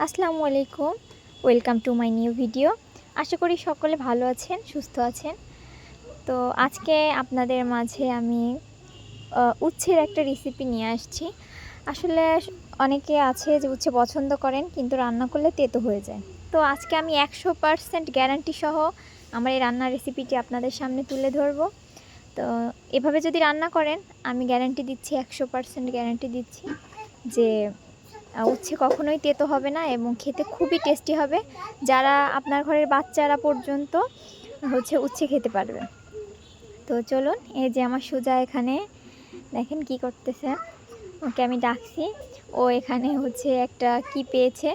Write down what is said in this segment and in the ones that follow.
আসসালামু আলাইকুম, welcome to my new video. আশা করি সকলে ভালো আছেন, সুস্থ আছেন। তো আজকে আপনাদের মাঝে আমি উচ্ছের একটা রেসিপি নিয়ে আসছি। আসলে অনেকে আছে যে উচ্ছে পছন্দ করেন কিন্তু রান্না করলে তেতো হয়ে যায়। তো আজকে আমি 100% গ্যারান্টি সহ আমার এই রান্নার রেসিপিটি আপনাদের সামনে তুলে ধরবো। তো এভাবে যদি রান্না করেন আমি গ্যারান্টি দিচ্ছি, 100% গ্যারান্টি দিচ্ছি যে উচ্ছে কখনোই তেতো হবে না এবং খেতে খুবই টেস্টি হবে। যারা আপনার ঘরের বাচ্চারা পর্যন্ত উচ্ছে খেতে পারবে। তো চলুন, এই যে আমার সুজা এখানে দেখেন কি করতেছে। ওকে আমি ডাকছি, ও এখানে একটা কি পেয়েছে,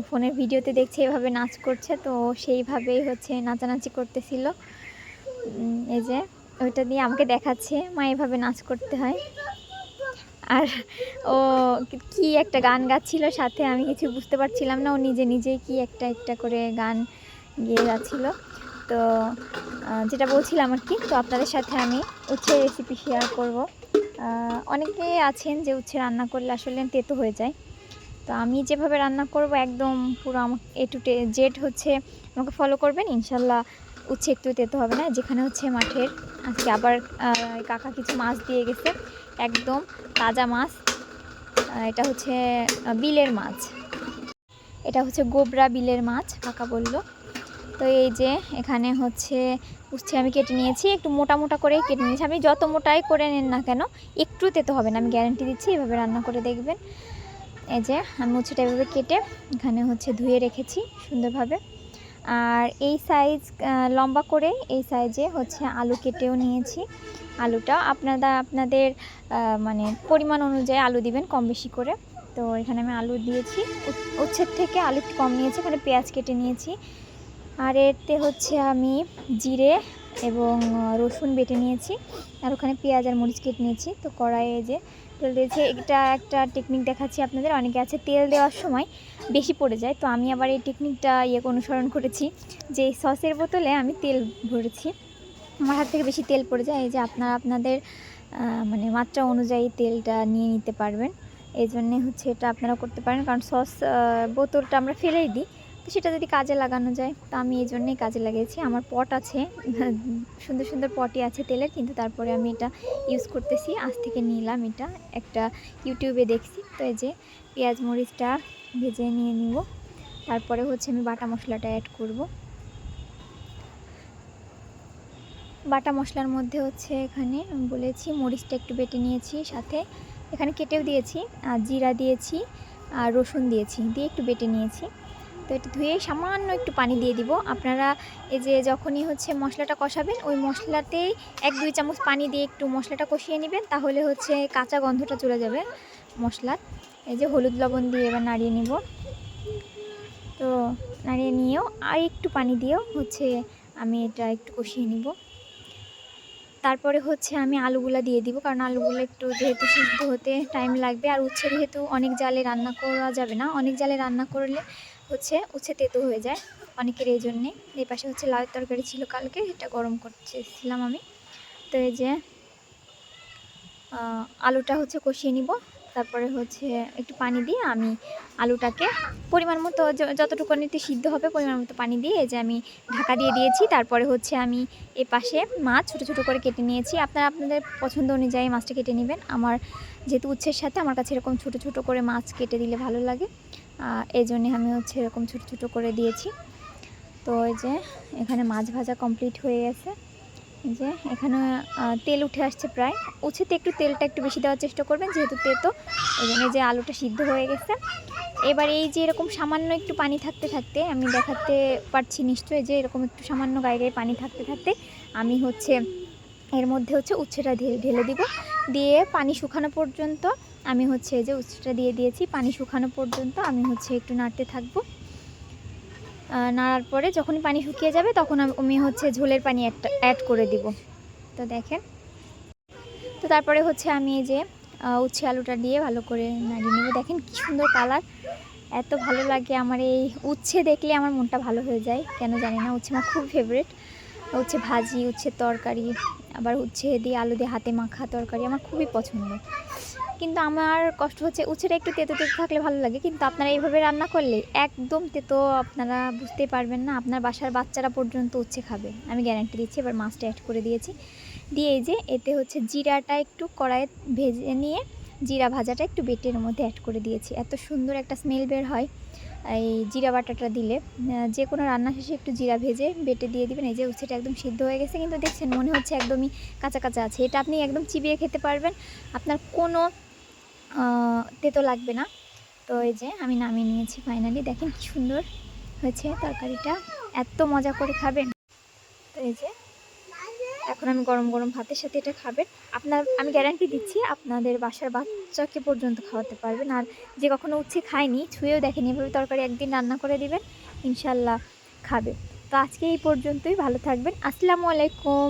ফোনের ভিডিওতে দেখছে এভাবে নাচ করছে, তো সেইভাবেই নাচানাচি করতেছিল। এই যে ওইটা দিয়ে আমাকে দেখাচ্ছে মা এভাবে নাচ করতে হয়। আর ও কি একটা গান গাচ্ছিল সাথে, আমি কিছু বুঝতে পারছিলাম না। ও নিজে নিজেই কি একটা করে গান গেয়ে যাচ্ছিল। তো যেটা বলছিলাম আর কি, তো আপনাদের সাথে আমি উচ্ছের রেসিপি শেয়ার করব। অনেকে আছেন যে উচ্ছে রান্না করলে আসলে তেতো হয়ে যায়। তো আমি যেভাবে রান্না করব একদম পুরো আমাকে A to Z আমাকে ফলো করবেন, ইনশাল্লাহ উচ্ছে একটু তেতো হবে না। যেখানে মাঠের আজকে আবার কাকা কিছু মাছ দিয়ে গেছে, একদম তাজা মাছ। এটা বিলের মাছ, এটা গোবরা বিলের মাছ কাকা বলল। তো এই যে এখানে উচ্ছে আমি কেটে নিয়েছি, একটু মোটা মোটা করেই কেটে নিয়েছি। আপনি যত মোটাই করে নেন না কেন একটু তেতো হবে না, আমি গ্যারান্টি দিচ্ছি। এভাবে রান্না করে দেখবেন। এই যে আমি উচ্ছেটা এভাবে কেটে এখানে ধুয়ে রেখেছি সুন্দরভাবে। আর এই সাইজ লম্বা করে এই সাইজে আলু কেটেও নিয়েছি। আলুটা আপনাদের মানে পরিমাণ অনুযায়ী আলু দিবেন, কম বেশি করে। তো এখানে আমি আলু দিয়েছি, উচ্ছের থেকে আলু একটু কম নিয়েছি। এখানে পেঁয়াজ কেটে নিয়েছি। আর এতে আমি জিরে এবং রসুন বেটে নিয়েছি। আর ওখানে পেঁয়াজ আর মরিচ কেটে নিয়েছি। তো কড়াইয়ে যে তেল দিয়েছি, এটা একটা টেকনিক দেখাচ্ছি আপনাদের। অনেকে আছে তেল দেওয়ার সময় বেশি পড়ে যায়, তো আমি আবার এই টেকনিকটা অনুসরণ করেছি যে এই সসের বোতলে আমি তেল ভরেছি। আমার হাত থেকে বেশি তেল পড়ে যায়। এই যে আপনাদের মানে মাত্রা অনুযায়ী তেলটা নিয়ে নিতে পারবেন। এই জন্যে এটা আপনারা করতে পারেন, কারণ সস বোতলটা আমরা ফেলেই দিই, তো সেটা যদি কাজে লাগানো যায়, তো আমি এই জন্যেই কাজে লাগিয়েছি। আমার পট আছে, সুন্দর সুন্দর পটই আছে তেলের, কিন্তু তারপরে আমি এটা ইউজ করতেছি। আজ থেকে নিলাম, এটা একটা ইউটিউবে দেখছি। তো এই যে পেঁয়াজ মরিচটা ভেজে নিয়ে নিব। তারপরে আমি বাটা মশলাটা অ্যাড করব। বাটা মশলার মধ্যে এখানে আমি বলেছি মরিচটা একটু বেটে নিয়েছি, সাথে এখানে কেটেও দিয়েছি, আর জিরা দিয়েছি, আর রসুন দিয়েছি, দিয়ে একটু বেটে নিয়েছি। তো এটা ধুয়ে সামান্য একটু পানি দিয়ে দিব। আপনারা এই যে যখনই মশলাটা কষাবেন, ওই মশলাতেই 1-2 চামচ পানি দিয়ে একটু মশলাটা কষিয়ে নেবেন, তাহলে কাঁচা গন্ধটা চলে যাবে মশলার। এই যে হলুদ লবণ দিয়ে এবার নাড়িয়ে নিব। তো নাড়িয়ে নিয়েও আর একটু পানি দিয়েও আমি এটা একটু কষিয়ে নিব। তারপরে আমি আলুগুলা দিয়ে দিব, কারণ আলুগুলো একটু যেহেতু সিদ্ধ হতে টাইম লাগবে। আর উচ্ছে যেহেতু অনেক জালে রান্না করা যাবে না, অনেক জালে রান্না করলে উচ্ছে তেতো হয়ে যায় অনেকের। এই জন্যে এই পাশে লাউয়ের তরকারি ছিল কালকে, এটা গরম করতেছিলাম আমি। তো এই যে আলুটা কষিয়ে নিব। তারপরে একটু পানি দিয়ে আমি আলুটাকে পরিমাণ মতো যতটুকু নিতে সিদ্ধ হবে পরিমাণ মতো পানি দিয়ে এই যে আমি ঢাকা দিয়ে দিয়েছি। তারপরে আমি এ পাশে মাছ ছোটো ছোটো করে কেটে নিয়েছি। আপনারা আপনাদের পছন্দ অনুযায়ী মাছটা কেটে নেবেন। আমার যেহেতু উচ্ছের সাথে আমার কাছে এরকম ছোটো ছোটো করে মাছ কেটে দিলে ভালো লাগে, এই জন্যে আমি এরকম ছোটো ছোটো করে দিয়েছি। তো এই যে এখানে মাছ ভাজা কমপ্লিট হয়ে গেছে। যে এখানে তেল উঠে আসছে প্রায়। উচ্ছেতে একটু তেলটা একটু বেশি দেওয়ার চেষ্টা করবেন, যেহেতু তেতো। এই জন্য যে আলুটা সিদ্ধ হয়ে গেছে। এবার এই যে এরকম সামান্য একটু পানি থাকতে থাকতে, আমি দেখাতে পারছি নিশ্চয়ই যে এরকম একটু সামান্য গায়ে গায়ে পানি থাকতে থাকতে আমি এর মধ্যে উচ্ছেটা ঢেলে দিব। দিয়ে পানি শুকানো পর্যন্ত আমি যে উচ্ছেটা দিয়ে দিয়েছি, পানি শুকানো পর্যন্ত আমি একটু নাড়তে থাকবো। নাড়ার পরে যখনই পানি শুকিয়ে যাবে তখন আমি ঝোলের পানি অ্যাড করে দিব। তো দেখেন, তো তারপরে আমি এই যে উচ্ছে আলুটা দিয়ে ভালো করে নাড়িয়ে নেব। দেখেন কি সুন্দর কালার, এত ভালো লাগে আমার। এই উচ্ছে দেখলে আমার মনটা ভালো হয়ে যায়, কেন জানি না। উচ্ছে আমার খুব ফেভারিট। উচ্ছে ভাজি, উচ্ছের তরকারি, আবার উচ্ছে দিয়ে আলু দিয়ে হাতে মাখা তরকারি আমার খুবই পছন্দ। কিন্তু আমার কষ্ট হচ্ছে উচ্ছেটা একটু তেতো তেতো থাকলে ভালো লাগে, কিন্তু আপনারা এইভাবে রান্না করলে একদম তেতো আপনারা বুঝতেই পারবেন না। আপনার বাসার বাচ্চারা পর্যন্ত উচ্ছে খাবে, আমি গ্যারান্টি দিচ্ছি। এবার মাছটা অ্যাড করে দিয়েছি, দিয়ে এই যে এতে হচ্ছে জিরাটা একটু কড়াইয়ে ভেজে নিয়ে জিরা ভাজাটা একটু বেটের মধ্যে অ্যাড করে দিয়েছি। এত সুন্দর একটা স্মেল বের হয় এই জিরা বাটাটা দিলে। যে কোনো রান্না শেষে একটু জিরা ভেজে বেটে দিয়ে দিবেন। এই যে উচ্ছেটা একদম সিদ্ধ হয়ে গেছে, কিন্তু দেখছেন মনে হচ্ছে একদমই কাঁচা কাঁচা আছে। এটা আপনি একদম চিবিয়ে খেতে পারবেন, আপনার কোনো তেতো লাগবে না। তো এই যে আমি নামিয়ে নিয়েছি ফাইনালি, দেখেন কি সুন্দর হয়েছে তরকারিটা, এত মজা করে খাবেন। তো এই যে এখন আমি গরম গরম ভাতের সাথে এটা খাবেন। আমি গ্যারান্টি দিচ্ছি আপনাদের বাসার বাচ্চাকে পর্যন্ত খাওয়াতে পারবেন। আর যে কখনো উচ্ছে খায়নি, ছুঁয়েও দেখেনি, এভাবে তরকারি একদিন রান্না করে দিবেন, ইনশাল্লাহ খাবে। তো আজকে এই পর্যন্তই, ভালো থাকবেন। আসসালামু আলাইকুম।